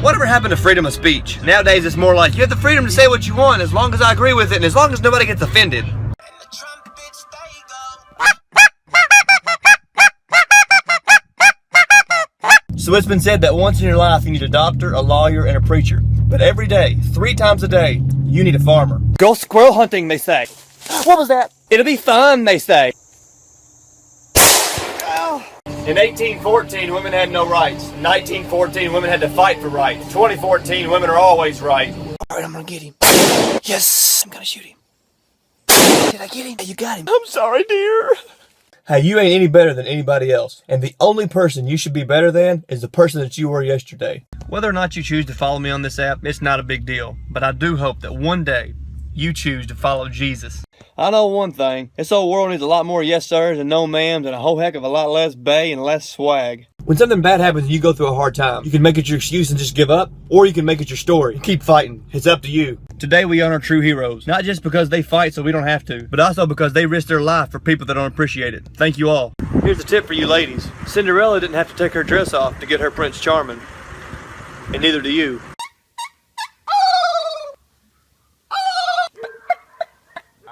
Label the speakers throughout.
Speaker 1: Whatever happened to freedom of speech? Nowadays it's more like you have the freedom to say what you want as long as I agree with it and as long as nobody gets offended. So it's been said that once in your life you need a doctor, a lawyer, and a preacher. But every day, 3 times a day, you need a farmer. Go squirrel hunting, they say. What was that? It'll be fun, they say. In 1814, women had no rights. In 1914, women had to fight for rights. 2014, women are always right. Alright, I'm gonna get him. Yes, I'm gonna shoot him. Did I get him? You got him. I'm sorry, dear. Hey, you ain't any better than anybody else. And the only person you should be better than is the person that you were yesterday. Whether or not you choose to follow me on this app, it's not a big deal. But I do hope that one day, you choose to follow Jesus. I know one thing. This old world needs a lot more yes sirs and no ma'ams and a whole heck of a lot less bay and less swag. When something bad happens and you go through a hard time, you can make it your excuse and just give up, or you can make it your story and keep fighting. It's up to you. Today we honor true heroes, not just because they fight so we don't have to, but also because they risk their life for people that don't appreciate it. Thank you all. Here's a tip for you ladies. Cinderella didn't have to take her dress off to get her Prince Charming, and neither do you.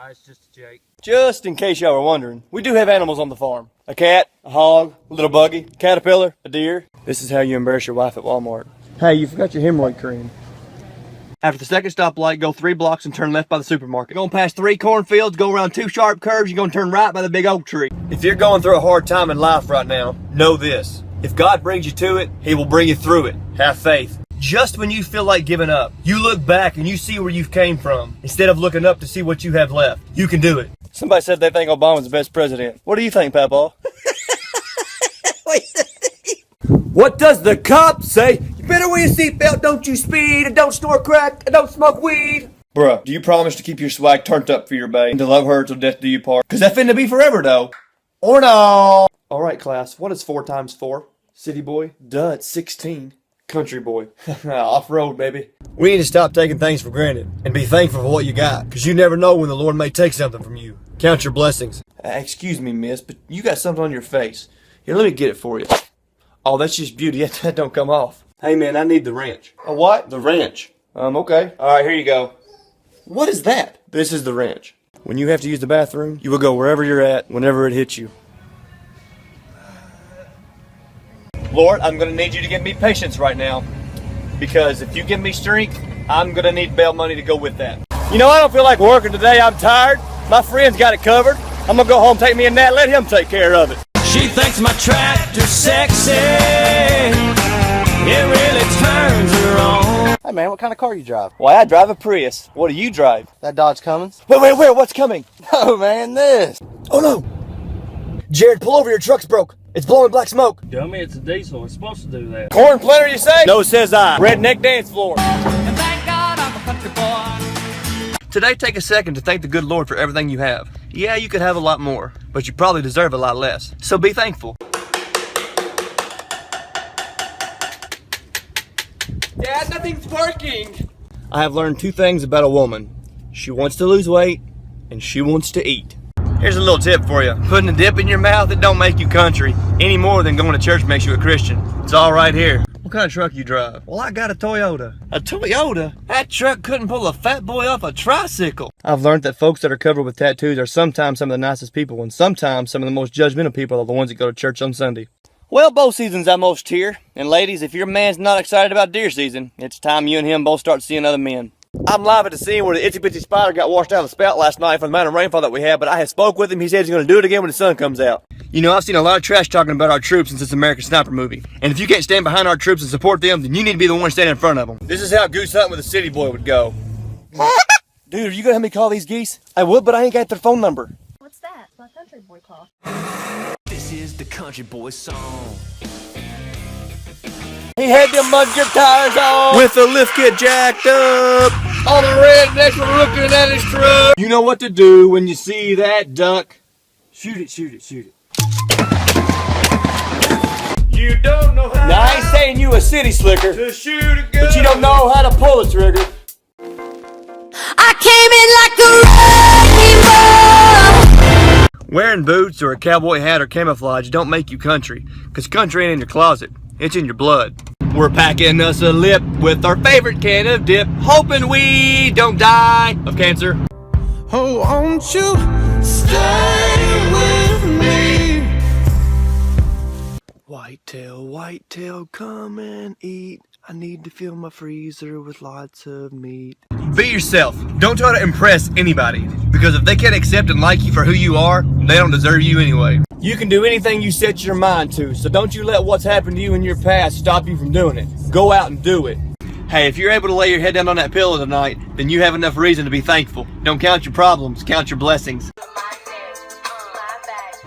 Speaker 1: It's just a joke. Just in case y'all were wondering, we do have animals on the farm. A cat, a hog, a little buggy, a caterpillar, a deer. This is how you embarrass your wife at Walmart. Hey, you forgot your hemorrhoid cream. After the second stoplight, go 3 blocks and turn left by the supermarket. You're gonna pass 3 cornfields, go around 2 sharp curves, you're gonna turn right by the big oak tree. If you're going through a hard time in life right now, know this. If God brings you to it, He will bring you through it. Have faith. Just when you feel like giving up, you look back and you see where you came from, instead of looking up to see what you have left. You can do it. Somebody said they think Obama's the best president. What do you think, Papa? What does the cop say? You better wear your seatbelt, don't you speed, and don't snort crack, and don't smoke weed. Bruh, do you promise to keep your swag turned up for your bae, and to love her till death do you part? Cause that finna be forever though. Or no. Alright class, what is 4 times 4? City boy? Duh, it's 16. Country boy. Off-road, baby. We need to stop taking things for granted and be thankful for what you got, because you never know when the Lord may take something from you. Count your blessings. Excuse me, miss, but you got something on your face. Here, let me get it for you. Oh, that's just beauty. That don't come off. Hey, man, I need the wrench. A what? The wrench. Okay. All right, here you go. What is that? This is the wrench. When you have to use the bathroom, you will go wherever you're at, whenever it hits you. Lord, I'm going to need you to give me patience right now, because if you give me strength, I'm going to need bail money to go with that. You know, I don't feel like working today. I'm tired. My friend's got it covered. I'm going to go home, take me a nap, let him take care of it. She thinks my tractor's sexy. It really turns her on.
Speaker 2: Hey man, what kind of car you drive?
Speaker 1: Why, I drive a Prius. What do you drive?
Speaker 2: That Dodge Cummins?
Speaker 1: Wait, what's coming?
Speaker 2: Oh man, this.
Speaker 1: Oh no! Jared, pull over, your truck's broke. It's blowing black smoke.
Speaker 3: Dummy, it's a diesel. It's supposed to do that.
Speaker 1: Corn planter, you say? No, says I. Redneck dance floor.
Speaker 4: And thank God I'm a country boy.
Speaker 1: Today, take a second to thank the good Lord for everything you have. Yeah, you could have a lot more, but you probably deserve a lot less. So be thankful. Dad, nothing's working. I have learned 2 things about a woman. She wants to lose weight, and she wants to eat. Here's a little tip for you. Putting a dip in your mouth, it don't make you country any more than going to church makes you a Christian. It's all right here. What kind of truck you drive? Well, I got a Toyota. A Toyota? That truck couldn't pull a fat boy off a tricycle. I've learned that folks that are covered with tattoos are sometimes some of the nicest people, and sometimes some of the most judgmental people are the ones that go to church on Sunday. Well, bow season's almost here, and ladies, if your man's not excited about deer season, it's time you and him both start seeing other men. I'm live at the scene where the itsy bitsy spider got washed out of the spout last night from the amount of rainfall that we had, but I have spoke with him. He said he's going to do it again when the sun comes out. You know, I've seen a lot of trash talking about our troops since this American Sniper movie. And if you can't stand behind our troops and support them, then you need to be the one standing in front of them. This is how goose hunting with a city boy would go. Dude, are you going to have me call these geese? I would, but I ain't got their phone number.
Speaker 5: What's that? My country boy call.
Speaker 4: This is the country boy song.
Speaker 1: He had them mudguard tires on with the lift kit jacked up. All the rednecks were looking at his truck. You know what to do when you see that duck. Shoot it, shoot it, shoot it. You don't know how. Now I ain't saying you a city slicker to shoot a gun, but you don't know how to pull a trigger.
Speaker 5: I came in like a wrecking ball.
Speaker 1: Wearing boots or a cowboy hat or camouflage don't make you country, because country ain't in your closet. It's in your blood. We're packing us a lip with our favorite can of dip, hoping we don't die of cancer.
Speaker 6: Oh, won't you stay with me?
Speaker 1: Whitetail, come and eat. I need to fill my freezer with lots of meat. Be yourself. Don't try to impress anybody. Because if they can't accept and like you for who you are, they don't deserve you anyway. You can do anything you set your mind to, so don't you let what's happened to you in your past stop you from doing it. Go out and do it. Hey, if you're able to lay your head down on that pillow tonight, then you have enough reason to be thankful. Don't count your problems, count your blessings.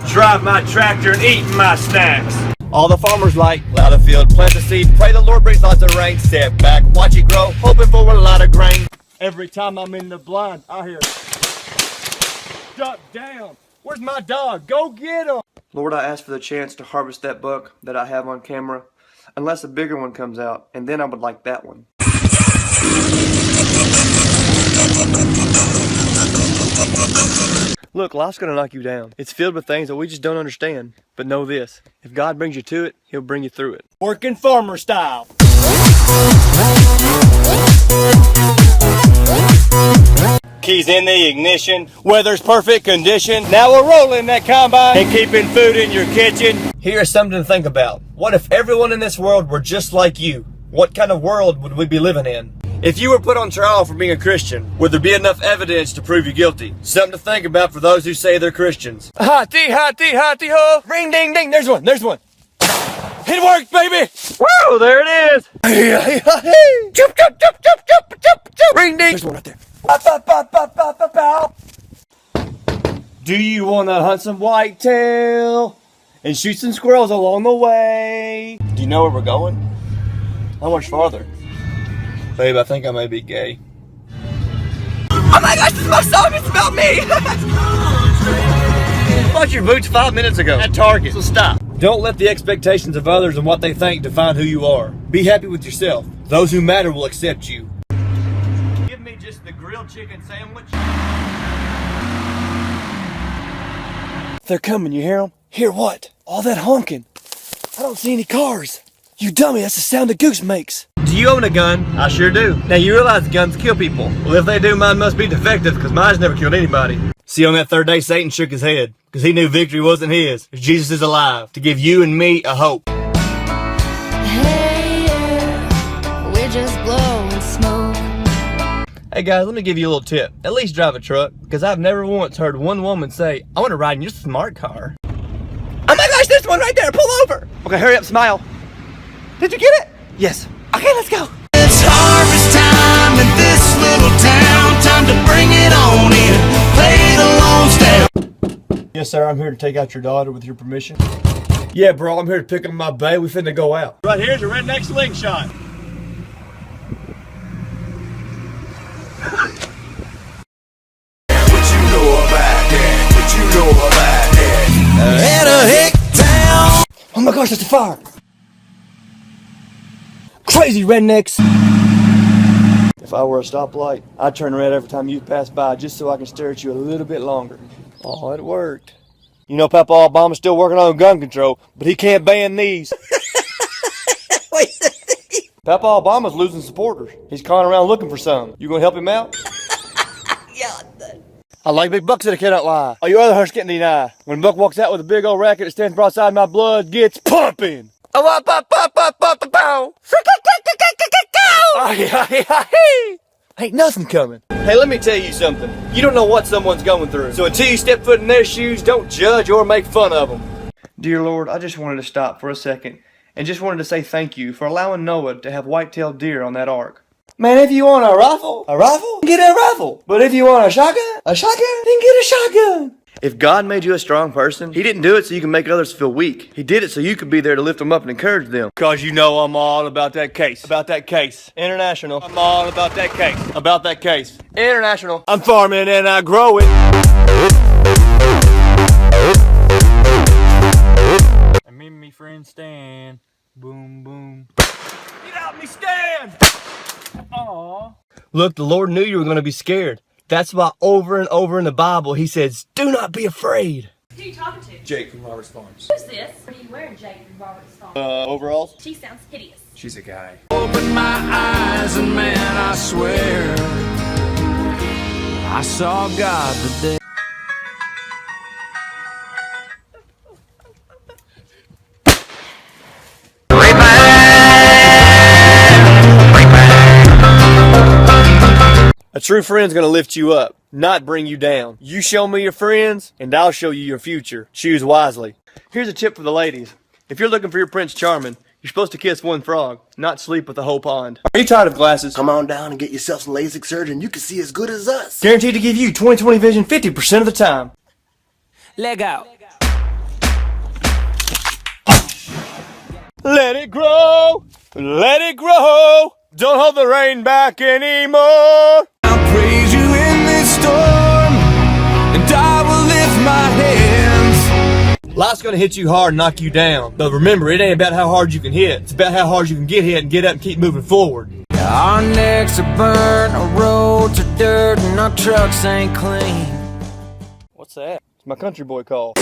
Speaker 1: Drive my tractor and eat my snacks. All the farmers like, plow the field, plant the seed, pray the Lord brings lots of rain. Step back, watch it grow, hoping for a lot of grain. Every time I'm in the blind, I hear, duck down. Where's my dog? Go get him. Lord, I ask for the chance to harvest that buck that I have on camera, unless a bigger one comes out, and then I would like that one. Look, life's gonna knock you down. It's filled with things that we just don't understand. But know this, if God brings you to it, He'll bring you through it. Working farmer style. Keys in the ignition, weather's perfect condition. Now we're rolling that combine and keeping food in your kitchen. Here's something to think about. What if everyone in this world were just like you? What kind of world would we be living in? If you were put on trial for being a Christian, would there be enough evidence to prove you guilty? Something to think about for those who say they're Christians. Ha-tee-ha-tee-ha-tee-ho! Ring ding ding, there's one. It worked, baby! Woo, there it is! Chup, chup, chup, chup, chup, chup, chup. Ring ding! There's one right there. Do you want to hunt some whitetail and shoot some squirrels along the way? Do you know where we're going? How much farther? Babe, I think I may be gay. Oh my gosh, this is my song, it's about me! I bought your boots 5 minutes ago at Target, so stop. Don't let the expectations of others and what they think define who you are. Be happy with yourself. Those who matter will accept you. Give me just the grilled chicken sandwich. They're coming, you hear them? Hear what? All that honking. I don't see any cars. You dummy, that's the sound a goose makes. Do you own a gun? I sure do. Now you realize guns kill people. Well, if they do, mine must be defective because mine's never killed anybody. See, on that third day, Satan shook his head because he knew victory wasn't his. Jesus is alive to give you and me a hope.
Speaker 5: Hey, yeah, we're just blowing smoke.
Speaker 1: Hey guys, let me give you a little tip. At least drive a truck because I've never once heard one woman say, I want to ride in your smart car. Oh my gosh, there's one right there. Pull over. Okay, hurry up, smile. Did you get it? Yes. Okay, let's go.
Speaker 6: It's harvest time in this little town. Time to bring it on in. Play the long step.
Speaker 1: Yes, sir. I'm here to take out your daughter with your permission. Yeah, bro. I'm here to pick up my bae. We finna go out. Right here's your redneck slingshot.
Speaker 6: What you know about that? What you know about that? At a hick town.
Speaker 1: Oh my gosh, that's a fire. Crazy rednecks. If I were a stoplight, I'd turn red every time you pass by just so I can stare at you a little bit longer. Oh, it worked. You know, Papa Obama's still working on gun control, but he can't ban these. Papa Obama's losing supporters. He's calling around looking for some. You gonna help him out? Yeah. I like big bucks that I cannot lie. Oh, your other hunts getting denied. When Buck walks out with a big old racket that stands broadside, my blood gets pumping. Ain't nothing coming. Hey, let me tell you something. You don't know what someone's going through. So until you step foot in their shoes, don't judge or make fun of them. Dear Lord, I just wanted to stop for a second and just wanted to say thank you for allowing Noah to have white-tailed deer on that ark. Man, if you want a rifle, get a rifle. But if you want a shotgun, then get a shotgun. If God made you a strong person, He didn't do it so you can make others feel weak. He did it so you could be there to lift them up and encourage them. Cause you know I'm all about that case. About that case. International. I'm all about that case. About that case. International. I'm farming and I grow it.
Speaker 3: And me and me friend Stan. Boom, boom.
Speaker 1: Get out me, Stan!
Speaker 3: Aw.
Speaker 1: Look, the Lord knew you were going to be scared. That's why over and over in the Bible, He says, do not be afraid.
Speaker 5: Who are you talking to?
Speaker 1: Jake from Robert's Farms.
Speaker 5: Who's this? What are you wearing, Jake from Robert's Farm?
Speaker 1: Overalls?
Speaker 5: She sounds hideous.
Speaker 1: She's a guy.
Speaker 6: Open my eyes and man, I swear I saw God today.
Speaker 1: A true friend's gonna lift you up, not bring you down. You show me your friends, and I'll show you your future. Choose wisely. Here's a tip for the ladies. If you're looking for your Prince Charming, you're supposed to kiss one frog, not sleep with the whole pond. Are you tired of glasses?
Speaker 2: Come on down and get yourself some LASIK surgery and you can see as good as us.
Speaker 1: Guaranteed to give you 20/20 vision 50% of the time.
Speaker 3: Leg out.
Speaker 1: Let it grow, let it grow. Don't hold the rain back anymore.
Speaker 6: I'll praise you in this storm, and I will lift my hands.
Speaker 1: Life's gonna hit you hard and knock you down. But remember, it ain't about how hard you can hit. It's about how hard you can get hit and get up and keep moving forward.
Speaker 3: Our necks are burnt, our roads are dirt, and our trucks ain't clean.
Speaker 1: What's that? It's my country boy call.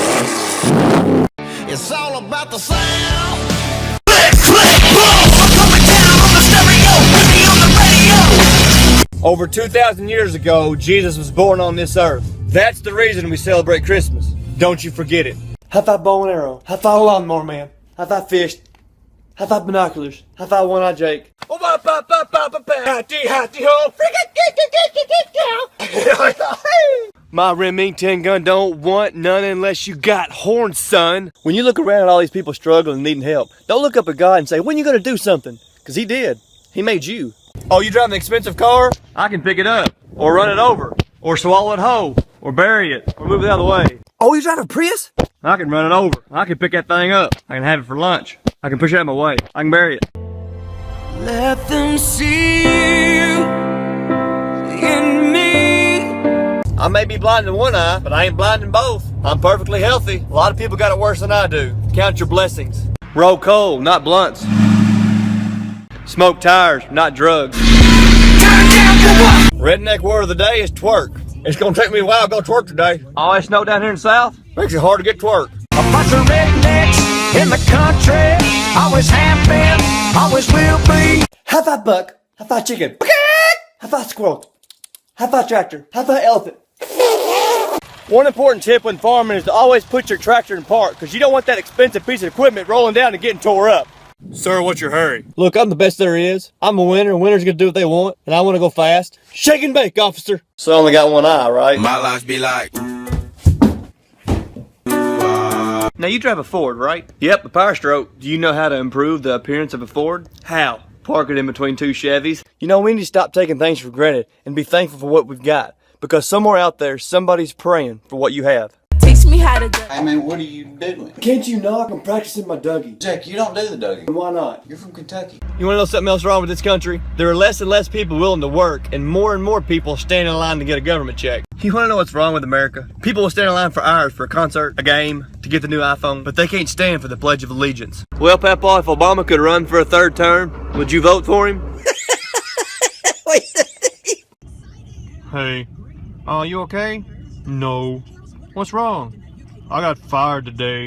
Speaker 6: It's all about the sound. Click, click, boom! I'm coming down on the stereo, with me on the radio.
Speaker 1: Over 2,000 years ago, Jesus was born on this earth. That's the reason we celebrate Christmas. Don't you forget it. High five bow and arrow. High five lawnmower man. High five fish. High five binoculars. High five one-eye Jake. My Remington gun don't want none unless you got horns, son. When you look around at all these people struggling and needing help, don't look up at God and say, when you gonna do something? Because he did. He made you. Oh, you drive an expensive car? I can pick it up, or run it over, or swallow it whole, or bury it, or move it out of the way. Oh, you drive a Prius? I can run it over. I can pick that thing up. I can have it for lunch. I can push it out of my way. I can bury it.
Speaker 3: Let them see you in me.
Speaker 1: I may be blind in one eye, but I ain't blind in both. I'm perfectly healthy. A lot of people got it worse than I do. Count your blessings. Roll coal, not blunts. Smoke tires, not drugs. Redneck word of the day is twerk. It's gonna take me a while to go twerk today. All that snow down here in the south makes it hard to get twerk.
Speaker 3: A bunch of rednecks in the country. Always have been, always will be.
Speaker 1: High five buck, high five chicken, high five squirrel, high five tractor, high five elephant. One important tip when farming is to always put your tractor in park, because you don't want that expensive piece of equipment rolling down and getting tore up. Sir, what's your hurry? Look, I'm the best there is. I'm a winner, and winners gonna do what they want, and I want to go fast. Shake and bake, officer. So I only got one eye, right?
Speaker 6: My life be like.
Speaker 1: Now you drive a Ford, right? Yep, a Power Stroke. Do you know how to improve the appearance of a Ford? How? Park it in between two Chevys. You know, we need to stop taking things for granted and be thankful for what we've got. Because somewhere out there, somebody's praying for what you have.
Speaker 7: Teach me how to do.
Speaker 2: I mean, what are you doing?
Speaker 1: Can't you knock? I'm practicing my Dougie.
Speaker 2: Jack, you don't do the Dougie.
Speaker 1: Why not?
Speaker 2: You're from Kentucky.
Speaker 1: You want to know something else wrong with this country? There are less and less people willing to work, and more people stand in line to get a government check. You want to know what's wrong with America? People will stand in line for hours for a concert, a game, to get the new iPhone, but they can't stand for the Pledge of Allegiance. Well, Papa, if Obama could run for a third term, would you vote for him? Hey, are you okay? No. What's wrong? I got fired today.